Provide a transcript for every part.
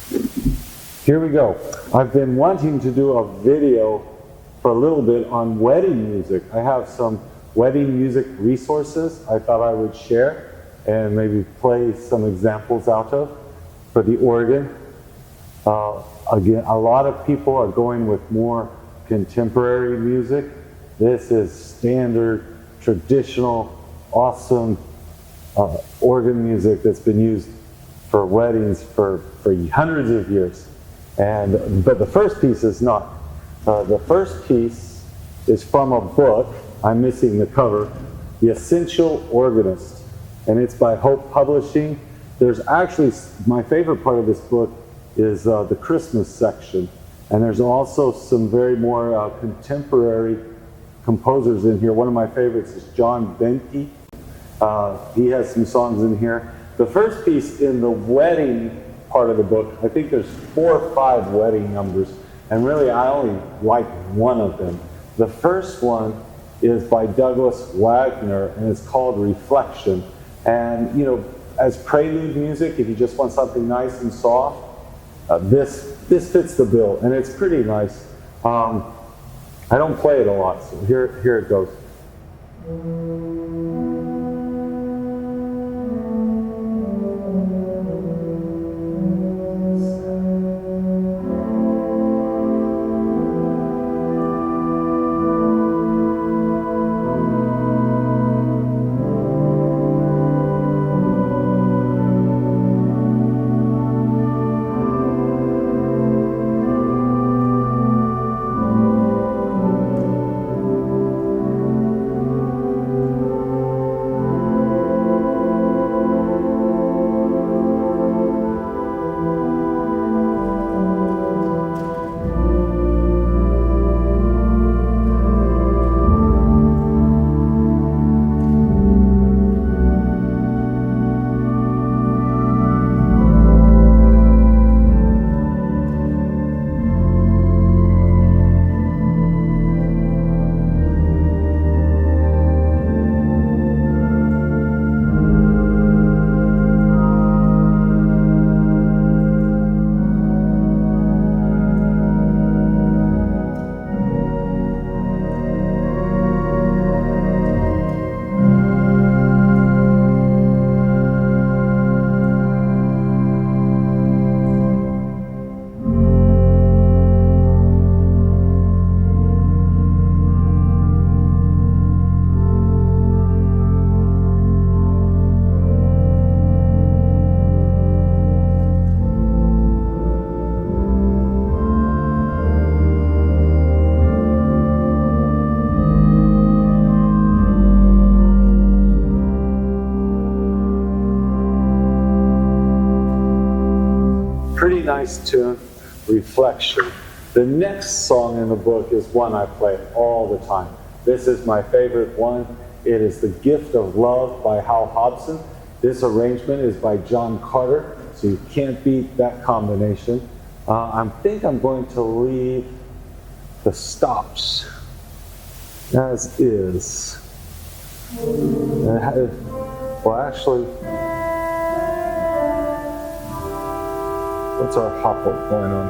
Here we go. I've been wanting to do a video for a little bit on wedding music. I have some wedding music resources I thought I would share and maybe play some examples out of for the organ. Again, a lot of people are going with more contemporary music. This is standard, traditional, awesome organ music that's been used for weddings for hundreds of years. But the first piece is not. The first piece is from a book. I'm missing the cover, The Essential Organist, and it's by Hope Publishing. There's actually, my favorite part of this book is the Christmas section, and there's also some very more contemporary composers in here. One of my favorites is John Benke. He has some songs in here. The first piece in the wedding part of the book, I think there's 4 or 5 wedding numbers, and really I only like one of them. The first one is by Douglas Wagner, and it's called Reflection. And you know, as prelude music, if you just want something nice and soft, this fits the bill, and it's pretty nice. I don't play it a lot, so here it goes. Pretty nice tune, Reflection. The next song in the book is one I play all the time. This is my favorite one. It is The Gift of Love by Hal Hobson. This arrangement is by John Carter, so you can't beat that combination. I think I'm going to leave the stops as is. Well, actually, what's our hop up going on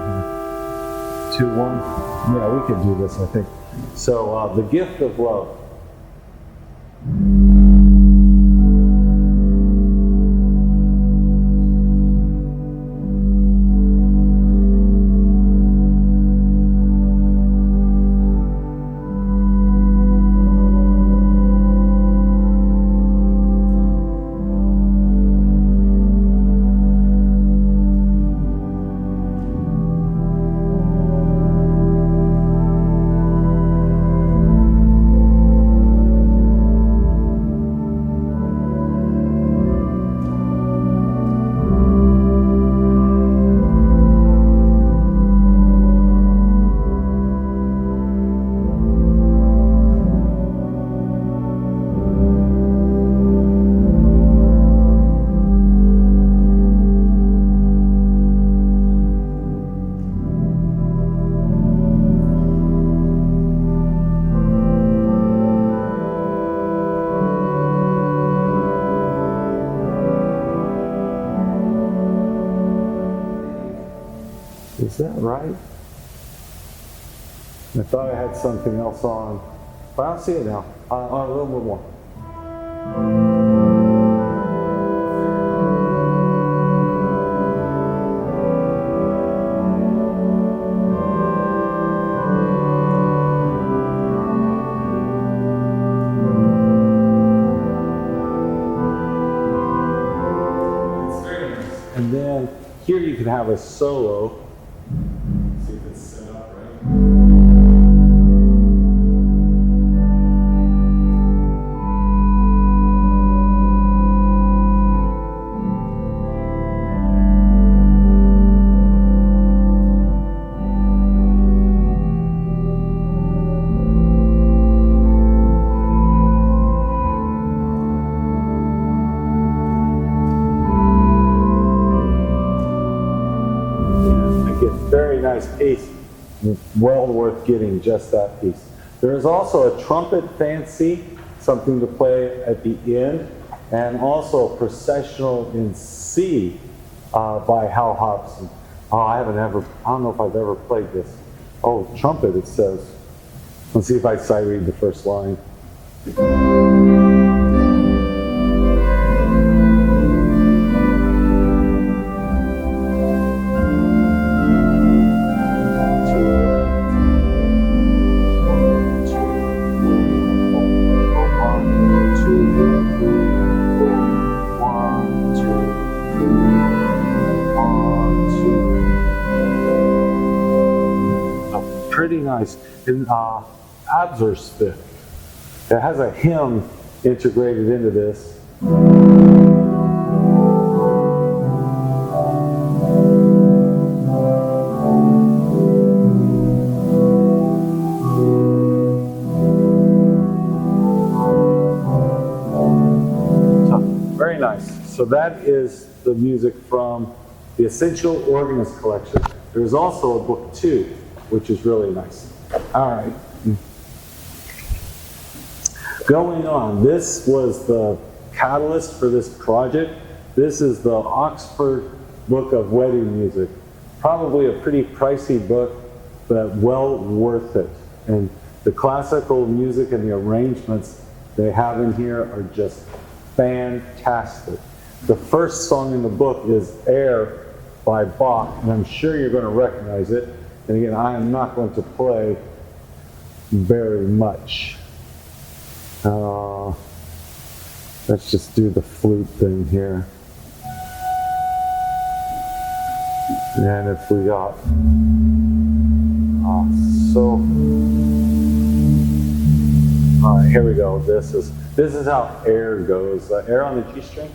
here? 2-1? Yeah, we can do this, I think. So, The Gift of Love. Is that right? I thought I had something else on, but I don't see it now. A little bit more. And then here you can have a solo. See if it's set up right. Very nice piece, well worth getting just that piece. There is also a trumpet fancy, something to play at the end, and also a processional in C by Hal Hobson. Oh, I don't know if I've ever played this. Oh, trumpet, it says. Let's see if I sight read the first line. Pretty nice. In Abzursvik. It has a hymn integrated into this. So, very nice. So that is the music from the Essential Organist Collection. There's also a book 2, which is really nice. All right. Going on, this was the catalyst for this project. This is the Oxford Book of Wedding Music. Probably a pretty pricey book, but well worth it. And the classical music and the arrangements they have in here are just fantastic. The first song in the book is Air by Bach, and I'm sure you're going to recognize it. And again, I am not going to play very much. Let's just do the flute thing here. And if we got, all right, here we go. This is how air goes. Air on the G string.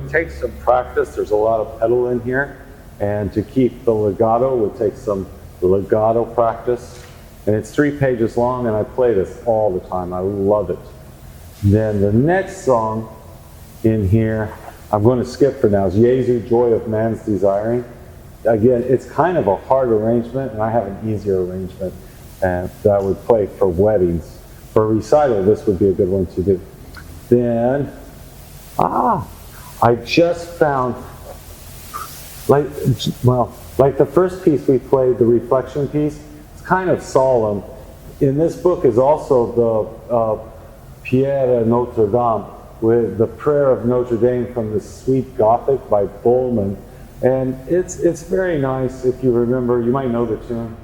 Takes some practice. There's a lot of pedal in here, and to keep the legato would take some legato practice. And it's 3 pages long, and I play this all the time. I love it. Then the next song in here, I'm going to skip for now, is Jesu, Joy of Man's Desiring. Again, it's kind of a hard arrangement, and I have an easier arrangement that I would play for weddings. For a recital, this would be a good one to do. Then, I just found, like the first piece we played, the reflection piece, it's kind of solemn. In this book is also the Pierre Notre Dame, with the Prayer of Notre Dame from the Sweet Gothic by Bollmann. And it's very nice. If you remember, you might know the tune.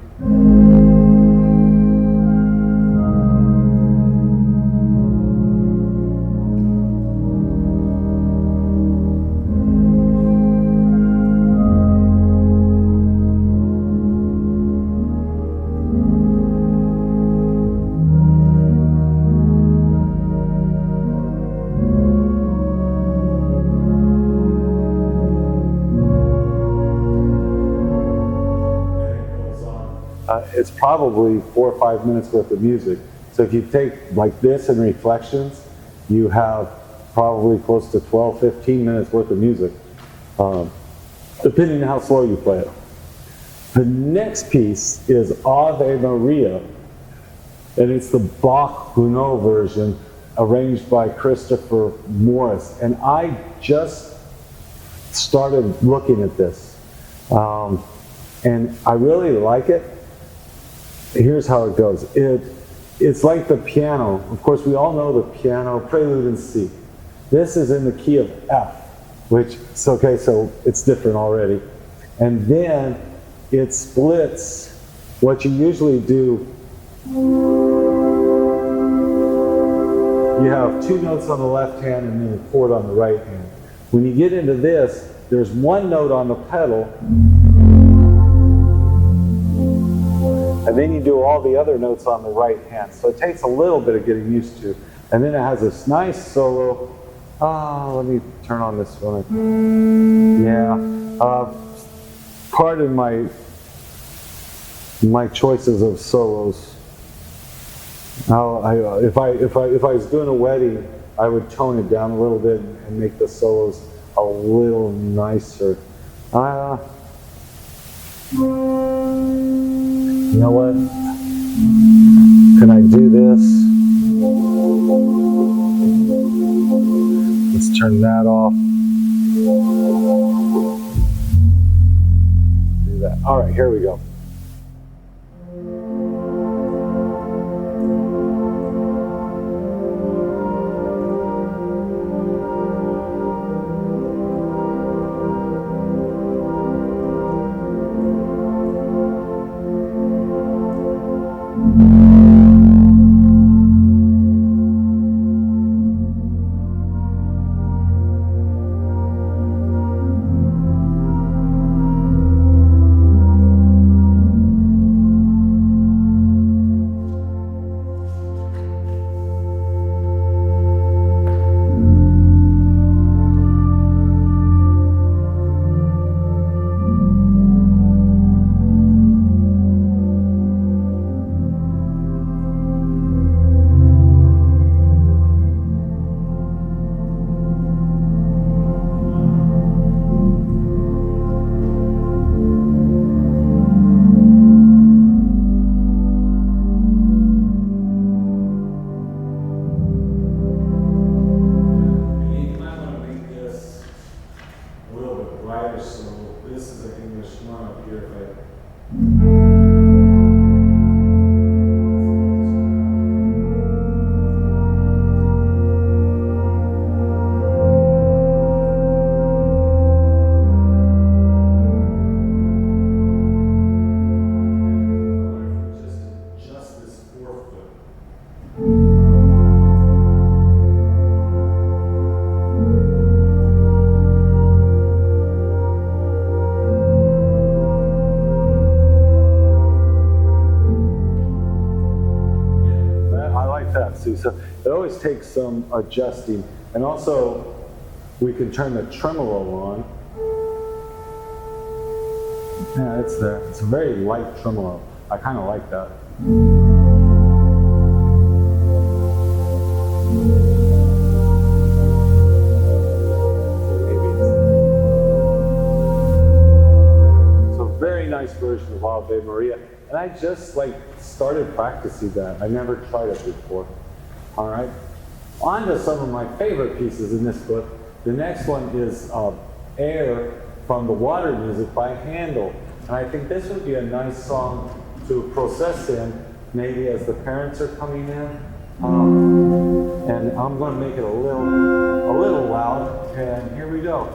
it's probably 4 or 5 minutes worth of music. So if you take like this and Reflections, you have probably close to 12, 15 minutes worth of music, depending on how slow you play it. The next piece is Ave Maria, and it's the Bach-Gounod version arranged by Christopher Morris. And I just started looking at this, and I really like it. Here's how it goes. It's like the piano. Of course, we all know the piano, Prelude in C. This is in the key of F, which, okay, so it's different already. And then it splits. What you usually do, you have 2 notes on the left hand and then a chord on the right hand. When you get into this, there's 1 note on the pedal, and then you do all the other notes on the right hand. So it takes a little bit of getting used to. And then it has this nice solo. Let me turn on this one. Yeah. Pardon my choices of solos. If I was doing a wedding, I would tone it down a little bit and make the solos a little nicer. You know what? Can I do this? Let's turn that off. Do that. All right, here we go. So it always takes some adjusting. And also, we can turn the tremolo on. Yeah, it's there. It's a very light tremolo. I kind of like that. So very nice version of Ave Maria. And I just started practicing that. I never tried it before. All right, on to some of my favorite pieces in this book. The next one is Air from the Water Music by Handel. And I think this would be a nice song to process in, maybe as the parents are coming in. And I'm going to make it a little loud, and here we go.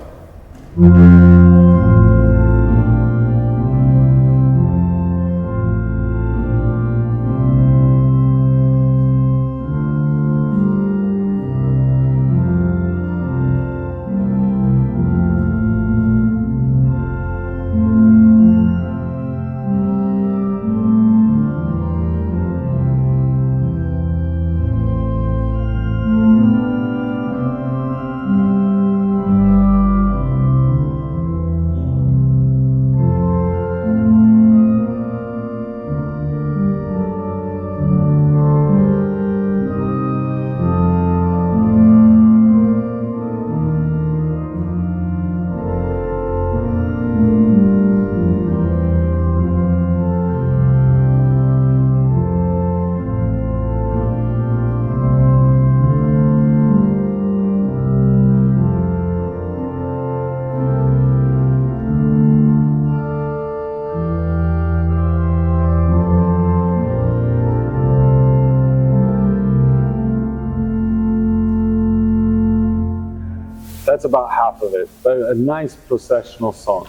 That's about half of it, but a nice processional song.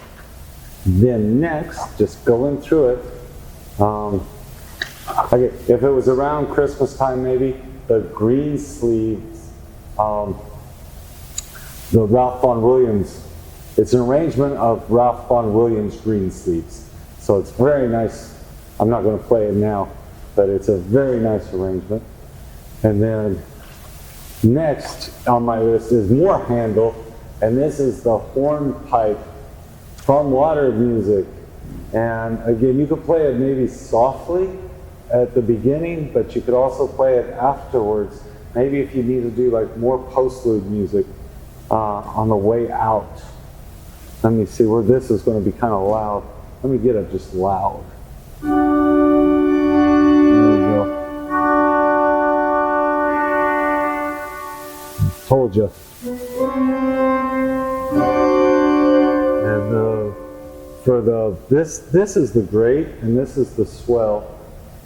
Then next, just going through it, if it was around Christmas time maybe, the green sleeves, the Ralph Vaughan Williams, it's an arrangement of Ralph Vaughan Williams green sleeves. So it's very nice. I'm not going to play it now, but it's a very nice arrangement. And then next on my list is more Handel, and this is the hornpipe from Water Music. And again, you could play it maybe softly at the beginning, but you could also play it afterwards. Maybe if you need to do like more postlude music on the way out. Let me see where this is going to be kind of loud. Let me get it just loud. There you go. Told you. And for this is the great, and this is the swell.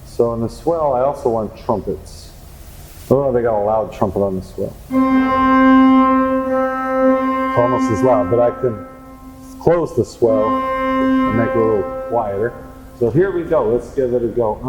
So in the swell, I also want trumpets. Oh, they got a loud trumpet on the swell. It's almost as loud, but I can close the swell and make it a little quieter. So here we go. Let's give it a go.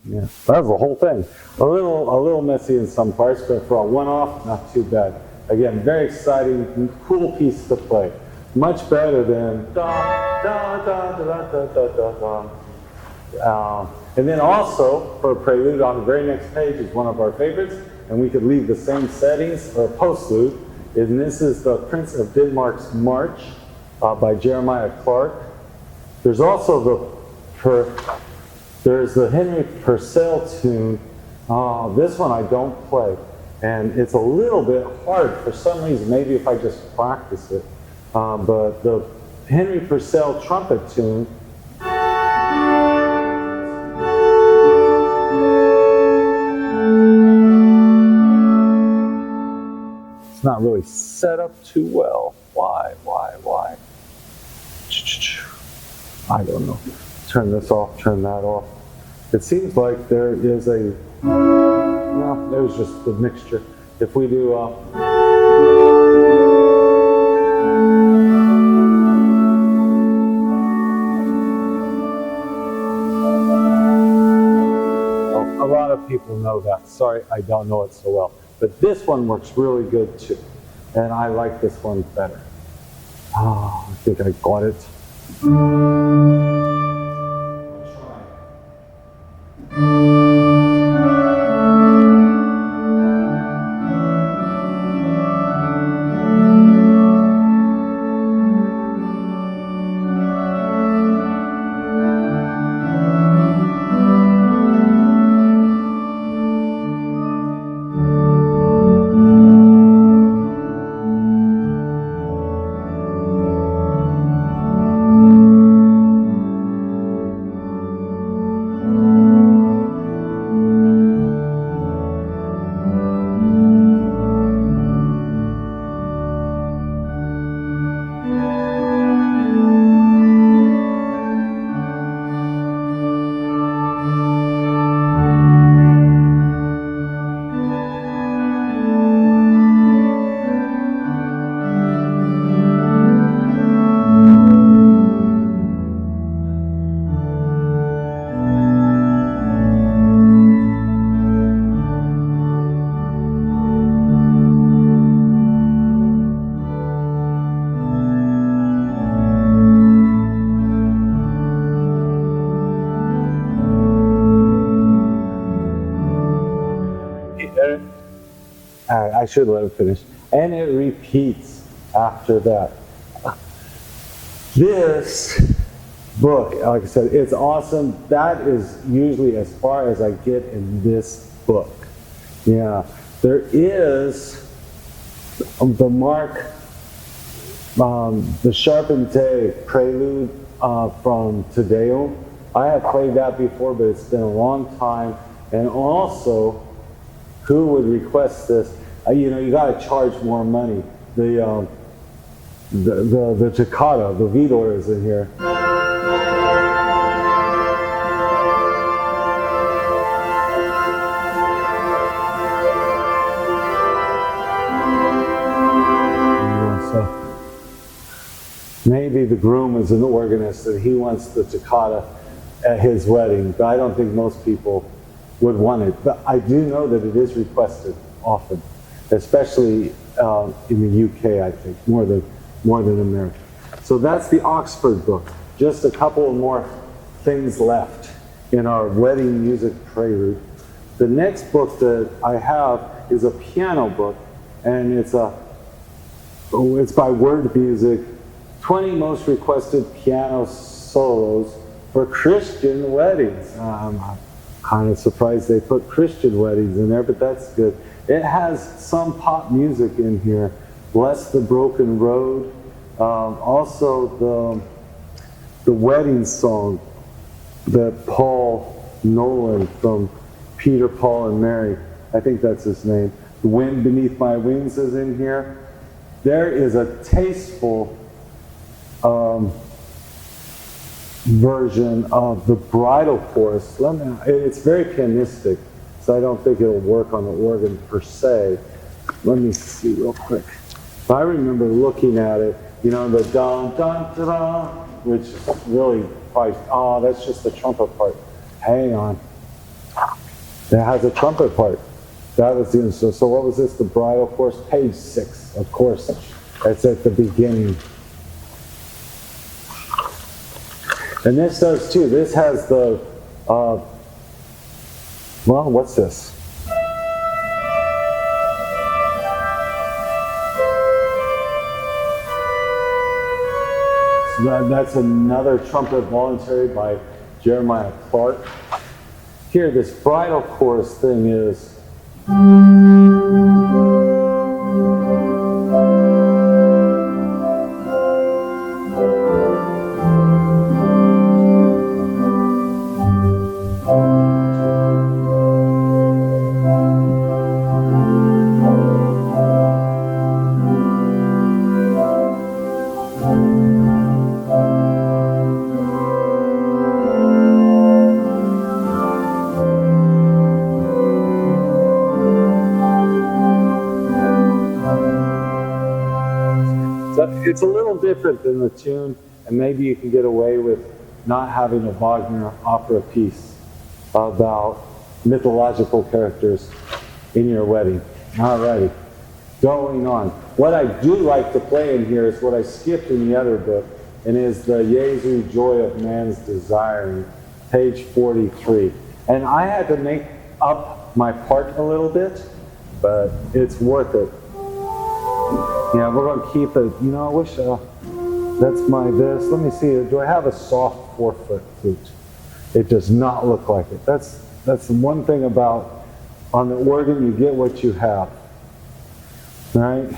Yeah, that was the whole thing. A little messy in some parts, but for a one-off, not too bad. Again, very exciting, cool piece to play. Much better than da da da da da da da da. And then also for a prelude on the very next page is one of our favorites, and we could leave the same settings or postlude. And this is the Prince of Denmark's March by Jeremiah Clark. There's also there's the Henry Purcell tune. This one I don't play, and it's a little bit hard for some reason. Maybe if I just practice it. But the Henry Purcell trumpet tune. It's not really set up too well. Why? I don't know. Turn this off, turn that off. It seems like there is no, it was just the mixture. If we do, a lot of people know that. Sorry, I don't know it so well. But this one works really good too. And I like this one better. I think I got it. I should let it finish. And it repeats after that. This book, like I said, it's awesome. That is usually as far as I get in this book. Yeah. There is the Mark, the Charpentier Prelude from Te Deum. I have played that before, but it's been a long time. And also, who would request this? You got to charge more money. The Toccata, the Vidor is in here. Maybe the groom is an organist and he wants the toccata at his wedding, but I don't think most people would want it. But I do know that it is requested often, especially in the UK, I think, more than America. So that's the Oxford book. Just a couple more things left in our wedding music prelude. The next book that I have is a piano book, and it's by Word Music. 20 most requested piano solos for Christian weddings. I'm kind of surprised they put Christian weddings in there, but that's good. It has some pop music in here. Bless the Broken Road. Also the wedding song that Paul Nolan from Peter, Paul, and Mary, I think that's his name. The Wind Beneath My Wings is in here. There is a tasteful version of the bridal chorus. It's very pianistic, so I don't think it'll work on the organ per se. Let me see real quick. I remember looking at it, the dun dun dun dun, which is really quite, that's just the trumpet part. Hang on. It has a trumpet part. That was the instrument. So what was this? The bridal chorus? Page 6, of course. That's at the beginning. And this does too. This has the, what's this? So that's another trumpet voluntary by Jeremiah Clark. Here, this bridal chorus thing is. It's a little different than the tune, and maybe you can get away with not having a Wagner opera piece about mythological characters in your wedding. Alrighty, going on. What I do like to play in here is what I skipped in the other book, and is the Jesu Joy of Man's Desiring, page 43. And I had to make up my part a little bit, but it's worth it. Yeah, we're going to keep it. I wish that's my this. Let me see. Do I have a soft 4-foot flute? It does not look like it. That's the one thing about on the organ, you get what you have. Right?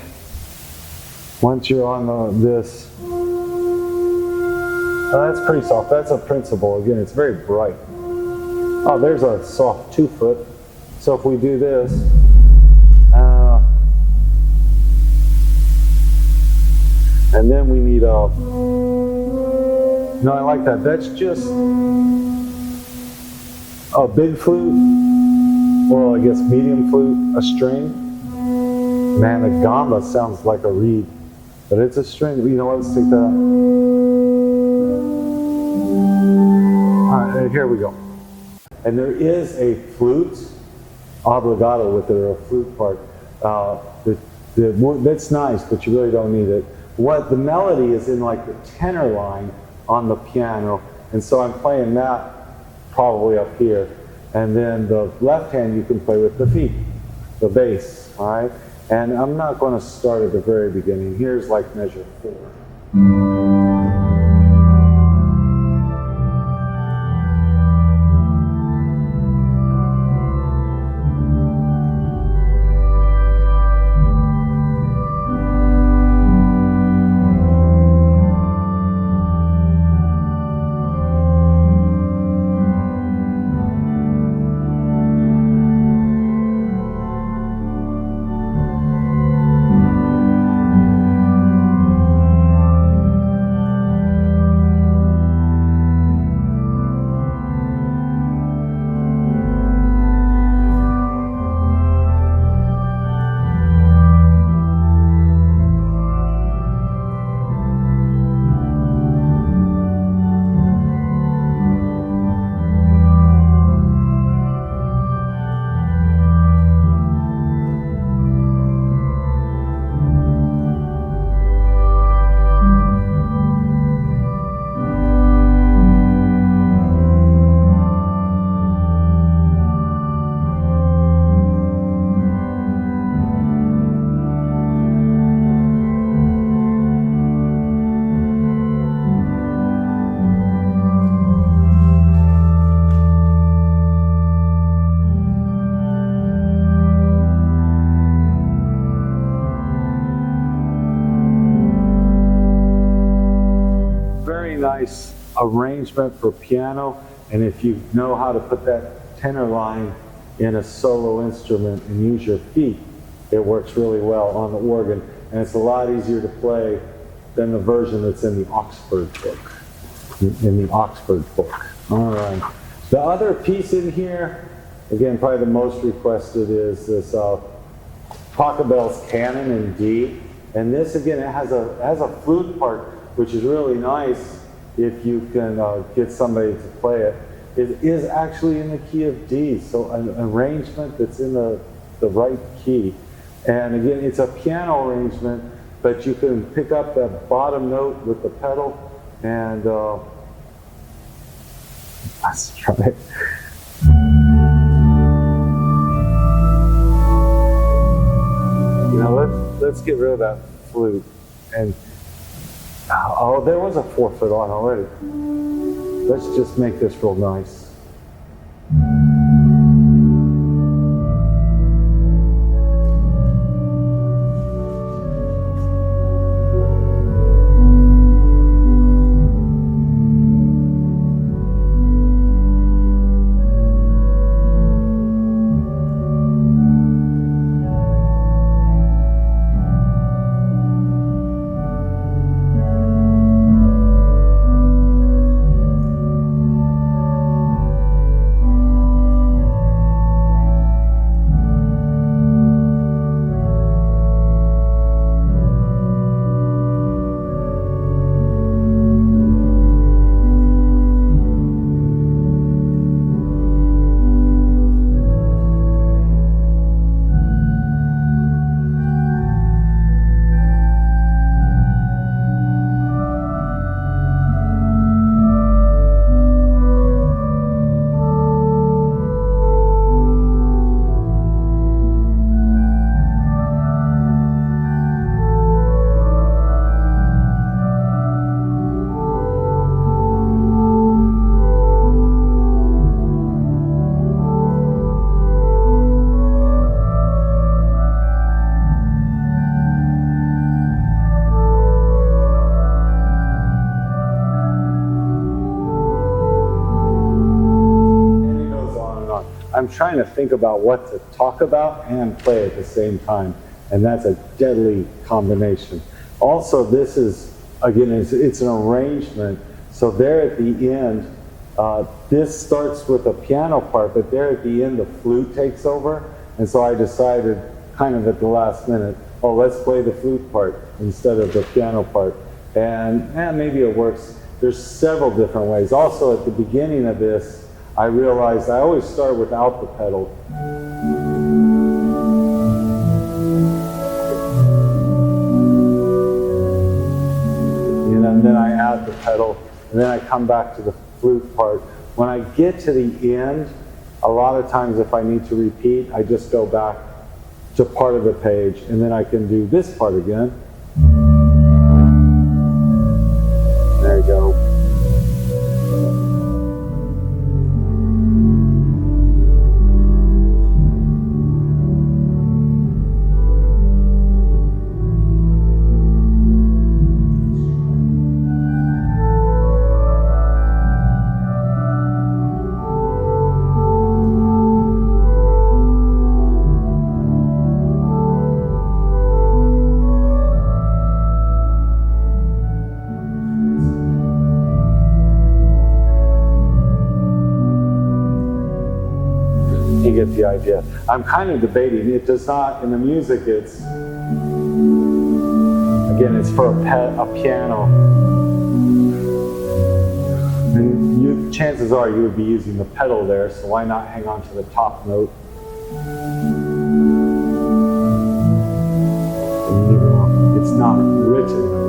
Once you're on this. That's pretty soft. That's a principle. Again, it's very bright. Oh, there's a soft 2-foot. So if we do this. And then we need I like that. That's just a big flute, or I guess medium flute, a string. Man, a gamba sounds like a reed, but it's a string. Let's take that out. All right, here we go. And there is a flute obligato with it, or a flute part. That's nice, but you really don't need it. What the melody is in like the tenor line on the piano, and so I'm playing that probably up here, and then the left hand you can play with the feet. the bass, all right? And I'm not going to start at the very beginning. Here's like measure 4. Nice arrangement for piano, and if you know how to put that tenor line in a solo instrument and use your feet, it works really well on the organ, and it's a lot easier to play than the version that's in the Oxford book. All right. The other piece in here, again, probably the most requested, is this Pachelbel's Canon in D, and this again, it has a flute part, which is really nice. If you can get somebody to play it. It is actually in the key of D, so an arrangement that's in the right key. And again, it's a piano arrangement, but you can pick up that bottom note with the pedal, and let's try it. Now let's get rid of that flute. And oh, there was a 4-foot on already. Let's just make this real nice. I'm trying to think about what to talk about and play at the same time, and that's a deadly combination. Also, this is, again, it's an arrangement, so there at the end, this starts with a piano part, but there at the end the flute takes over, and so I decided kind of at the last minute, oh, let's play the flute part instead of the piano part, and maybe it works. There's several different ways. Also, at the beginning of this, I realized I always start without the pedal. And then I add the pedal, and then I come back to the flute part. When I get to the end, a lot of times if I need to repeat, I just go back to part of the page, and then I can do this part again. There you go. You get the idea. I'm kind of debating. It does not, in the music, it's, again, it's for a piano. And chances are you would be using the pedal there, so why not hang on to the top note? It's not written that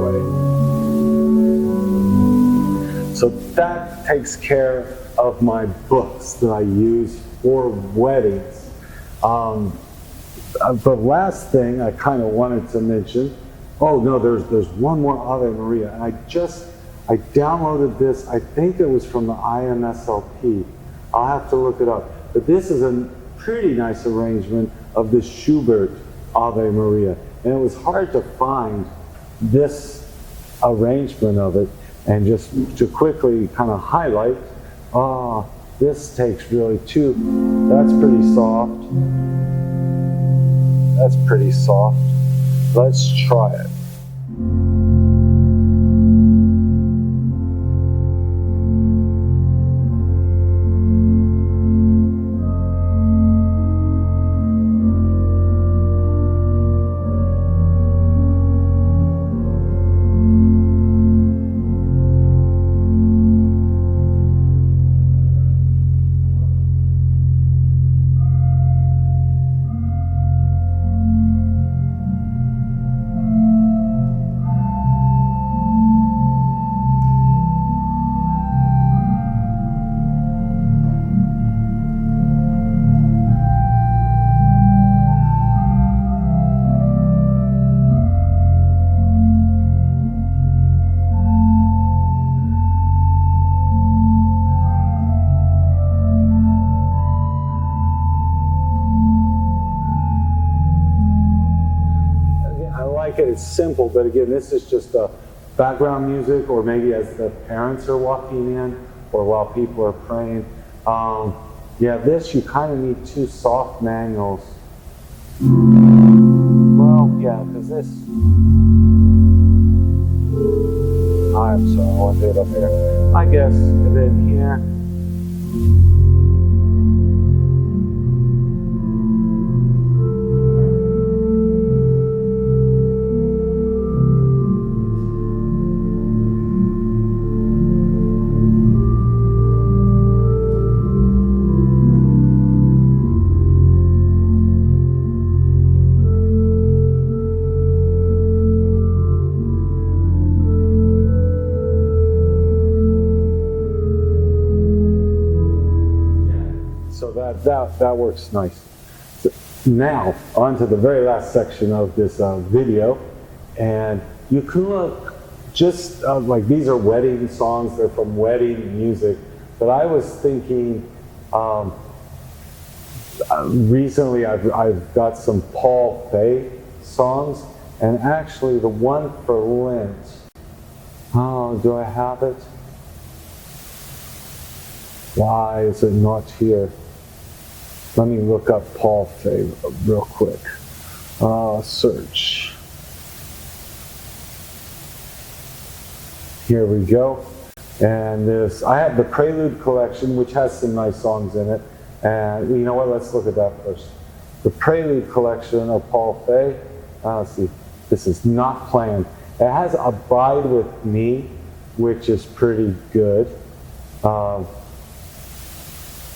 way. So that takes care of my books that I use for weddings. The last thing I kind of wanted to mention, oh no, there's one more Ave Maria, and I downloaded this. I think it was from the IMSLP. I'll have to look it up. But this is a pretty nice arrangement of the Schubert Ave Maria, and it was hard to find this arrangement of it. And just to quickly kind of highlight, this takes really two. That's pretty soft. That's pretty soft. Let's try it. It's simple, but again, this is just a background music, or maybe as the parents are walking in, or while people are praying. Yeah, this you kind of need two soft manuals. Well, yeah, because this. I'm sorry, I want to do it up here. I guess, and then here. That works nice. So now, on to the very last section of this video. And you can look just like these are wedding songs, they're from wedding music. But I was thinking, recently I've got some Paul Fay songs, and actually the one for Lent. Oh, do I have it? Why is it not here? Let me look up Paul Fay real quick. Search. Here we go. And this, I have the Prelude collection, which has some nice songs in it. And you know what? Let's look at that first. The Prelude collection of Paul Fay. Let's see. This is not planned. It has Abide With Me, which is pretty good.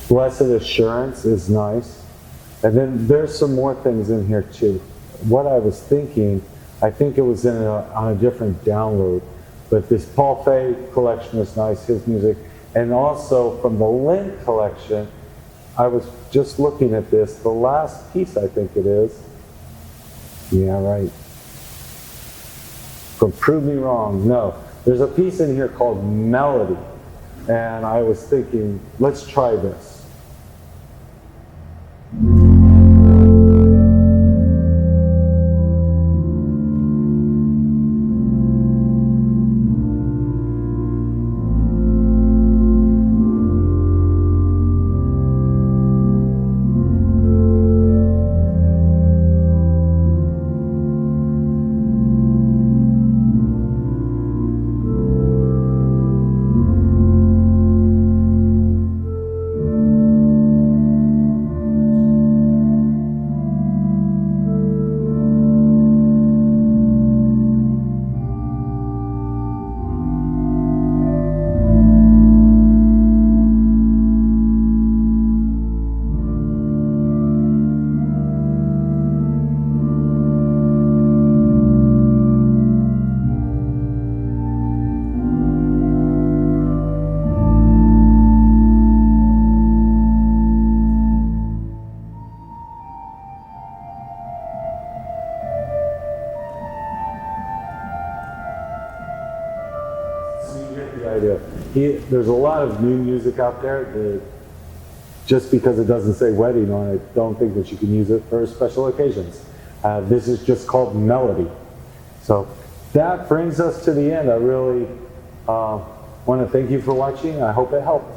Blessed Assurance is nice. And then there's some more things in here too. What I was thinking, I think it was on a different download, but this Paul Fay collection is nice, his music. And also from the Lent collection, I was just looking at this, the last piece I think it is, Yeah, right. But prove me wrong. No. There's a piece in here called Melody. And I was thinking, let's try this. You get the idea. There's a lot of new music out there that just because it doesn't say wedding on it, don't think that you can use it for special occasions. This is just called Melody. So that brings us to the end. I really want to thank you for watching. I hope it helped.